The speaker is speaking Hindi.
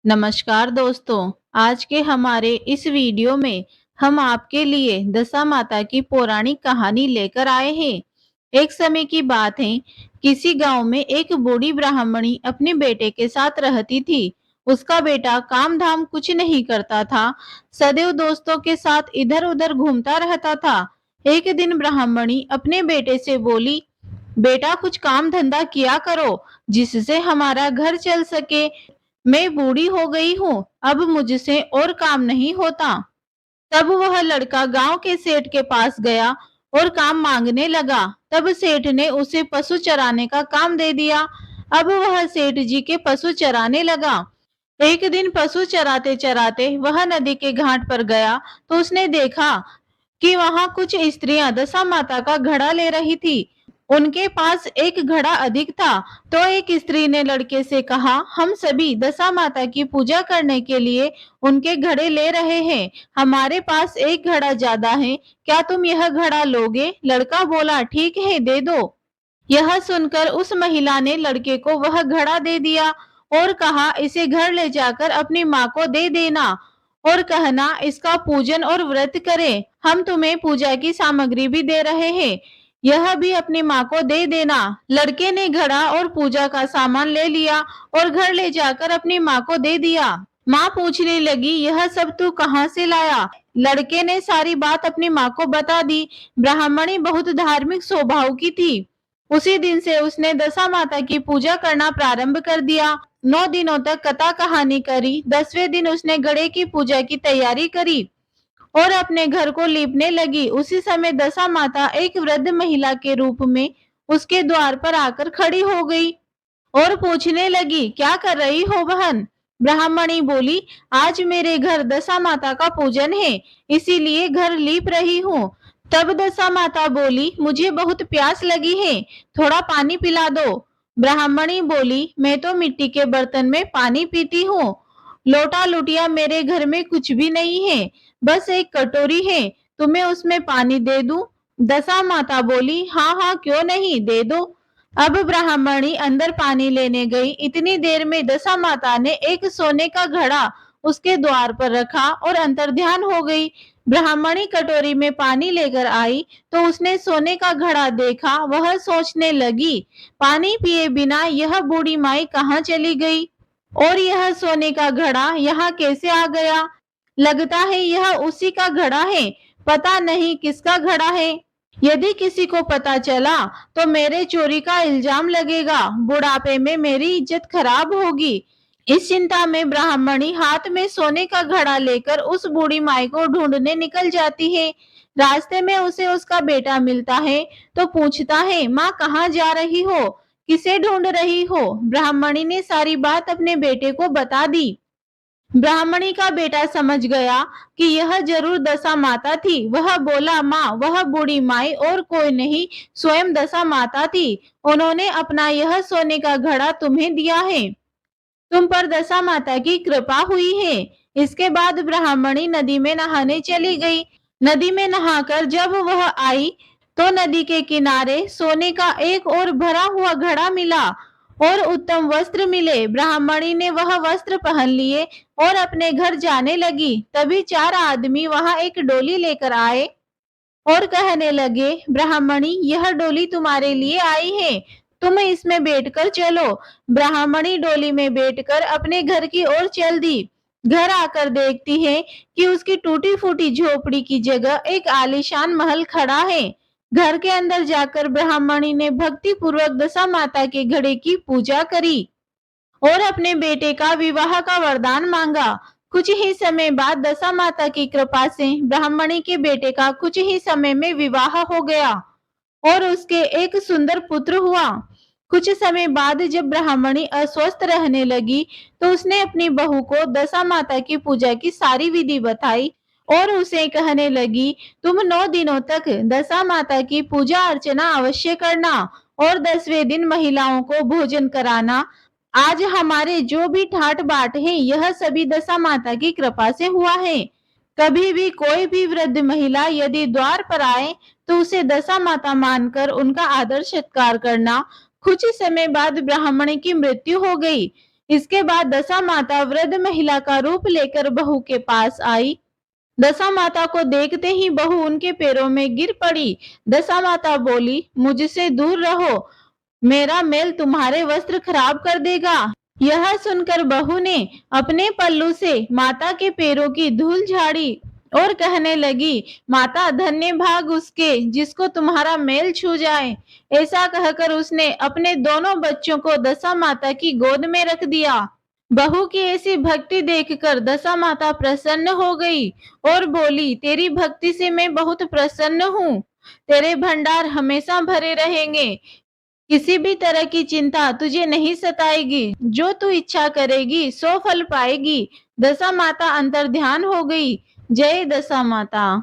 नमस्कार दोस्तों, आज के हमारे इस वीडियो में हम आपके लिए दशा माता की पौराणिक कहानी लेकर आए हैं। एक समय की बात है, किसी गांव में एक बूढ़ी ब्राह्मणी अपने बेटे के साथ रहती थी। उसका बेटा काम धाम कुछ नहीं करता था, सदैव दोस्तों के साथ इधर उधर घूमता रहता था। एक दिन ब्राह्मणी अपने बेटे से बोली, बेटा कुछ काम धंधा किया करो, जिससे हमारा घर चल सके। मैं बूढ़ी हो गई हूँ, अब मुझसे और काम नहीं होता। तब वह लड़का गांव के सेठ के पास गया और काम मांगने लगा। तब सेठ ने उसे पशु चराने का काम दे दिया। अब वह सेठ जी के पशु चराने लगा। एक दिन पशु चराते चराते वह नदी के घाट पर गया तो उसने देखा कि वहां कुछ स्त्रियां दशा माता का घड़ा ले रही थी। उनके पास एक घड़ा अधिक था, तो एक स्त्री ने लड़के से कहा, हम सभी दशा माता की पूजा करने के लिए उनके घड़े ले रहे हैं। हमारे पास एक घड़ा ज्यादा है, क्या तुम यह घड़ा लोगे? लड़का बोला, ठीक है, दे दो। यह सुनकर उस महिला ने लड़के को वह घड़ा दे दिया और कहा, इसे घर ले जाकर अपनी माँ को दे देना और कहना इसका पूजन और व्रत करे। हम तुम्हें पूजा की सामग्री भी दे रहे हैं, यह भी अपनी माँ को दे देना। लड़के ने घड़ा और पूजा का सामान ले लिया और घर ले जाकर अपनी माँ को दे दिया। माँ पूछने लगी, यह सब तू कहाँ से लाया? लड़के ने सारी बात अपनी माँ को बता दी। ब्राह्मणी बहुत धार्मिक स्वभाव की थी। उसी दिन से उसने दशा माता की पूजा करना प्रारंभ कर दिया। 9 दिनों तक कथा कहानी करी। 10वें दिन उसने घड़े की पूजा की तैयारी करी और अपने घर को लीपने लगी। उसी समय दशा माता एक वृद्ध महिला के रूप में उसके द्वार पर आकर खड़ी हो गई और पूछने लगी, क्या कर रही हो बहन? ब्राह्मणी बोली, आज मेरे घर दशा माता का पूजन है, इसीलिए घर लीप रही हूँ। तब दशा माता बोली, मुझे बहुत प्यास लगी है, थोड़ा पानी पिला दो। ब्राह्मणी बोली, मैं तो मिट्टी के बर्तन में पानी पीती हूँ, लोटा लुटिया मेरे घर में कुछ भी नहीं है, बस एक कटोरी है, तुम्हें उसमें पानी दे दूं? दशा माता बोली, हाँ हाँ, क्यों नहीं, दे दो। अब ब्राह्मणी अंदर पानी लेने गई। इतनी देर में दशा माता ने एक सोने का घड़ा उसके द्वार पर रखा और अंतर्ध्यान हो गई। ब्राह्मणी कटोरी में पानी लेकर आई तो उसने सोने का घड़ा देखा। वह सोचने लगी, पानी पिए बिना यह बूढ़ी माई कहाँ चली गई और यह सोने का घड़ा यहाँ कैसे आ गया? लगता है यह उसी का घड़ा है, पता नहीं किसका घड़ा है। यदि किसी को पता चला तो मेरे चोरी का इल्जाम लगेगा, बुढ़ापे में मेरी इज्जत खराब होगी। इस चिंता में ब्राह्मणी हाथ में सोने का घड़ा लेकर उस बूढ़ी माई को ढूंढने निकल जाती है। रास्ते में उसे उसका बेटा मिलता है तो पूछता है, माँ कहाँ जा रही हो, किसे ढूंढ रही हो? ब्राह्मणी ने सारी बात अपने बेटे को बता दी। ब्राह्मणी का बेटा समझ गया कि यह जरूर दशा माता थी। वह बोला, माँ, वह बूढ़ी माई और कोई नहीं, स्वयं दशा माता थी। उन्होंने अपना यह सोने का घड़ा तुम्हें दिया है, तुम पर दशा माता की कृपा हुई है। इसके बाद ब्राह्मणी नदी में नहाने चली गई। नदी में नहाकर जब वह आई तो नदी के किनारे सोने का एक और भरा हुआ घड़ा मिला और उत्तम वस्त्र मिले। ब्राह्मणी ने वह वस्त्र पहन लिए और अपने घर जाने लगी। तभी 4 आदमी वहां एक डोली लेकर आए और कहने लगे, ब्राह्मणी, यह डोली तुम्हारे लिए आई है, तुम इसमें बैठकर चलो। ब्राह्मणी डोली में बैठकर अपने घर की ओर चल दी। घर आकर देखती है कि उसकी टूटी फूटी झोपड़ी की जगह एक आलीशान महल खड़ा है। घर के अंदर जाकर ब्राह्मणी ने भक्ति पूर्वक दशा माता के घड़े की पूजा करी और अपने बेटे का विवाह का वरदान मांगा। कुछ ही समय बाद दशा माता की कृपा से ब्राह्मणी के बेटे का कुछ ही समय में विवाह हो गया और उसके एक सुंदर पुत्र हुआ। कुछ समय बाद जब ब्राह्मणी अस्वस्थ रहने लगी तो उसने अपनी बहू को दशा माता की पूजा की सारी विधि बताई और उसे कहने लगी, तुम 9 दिनों तक दशा माता की पूजा अर्चना अवश्य करना और 10वें दिन महिलाओं को भोजन कराना। आज हमारे जो भी ठाट बाट है यह सभी दशा माता की कृपा से हुआ है। कभी भी कोई भी वृद्ध महिला यदि द्वार पर आए तो उसे दशा माता मानकर उनका आदर सत्कार करना। कुछ समय बाद ब्राह्मणी की मृत्यु हो गई। इसके बाद दशा माता वृद्ध महिला का रूप लेकर बहू के पास आई। दशा माता को देखते ही बहू उनके पैरों में गिर पड़ी। दशा माता बोली, मुझसे दूर रहो, मेरा मेल तुम्हारे वस्त्र खराब कर देगा। यह सुनकर बहू ने अपने पल्लू से माता के पैरों की धूल झाड़ी और कहने लगी, माता धन्य भाग उसके जिसको तुम्हारा मेल छू जाए। ऐसा कहकर उसने अपने दोनों बच्चों को दशा माता की गोद में रख दिया। बहू की ऐसी भक्ति देखकर दशा माता प्रसन्न हो गई और बोली, तेरी भक्ति से मैं बहुत प्रसन्न हूँ। तेरे भंडार हमेशा भरे रहेंगे। किसी भी तरह की चिंता तुझे नहीं सताएगी। जो तू इच्छा करेगी सो फल पाएगी। दशा माता अंतर्ध्यान हो गई। जय दशा माता।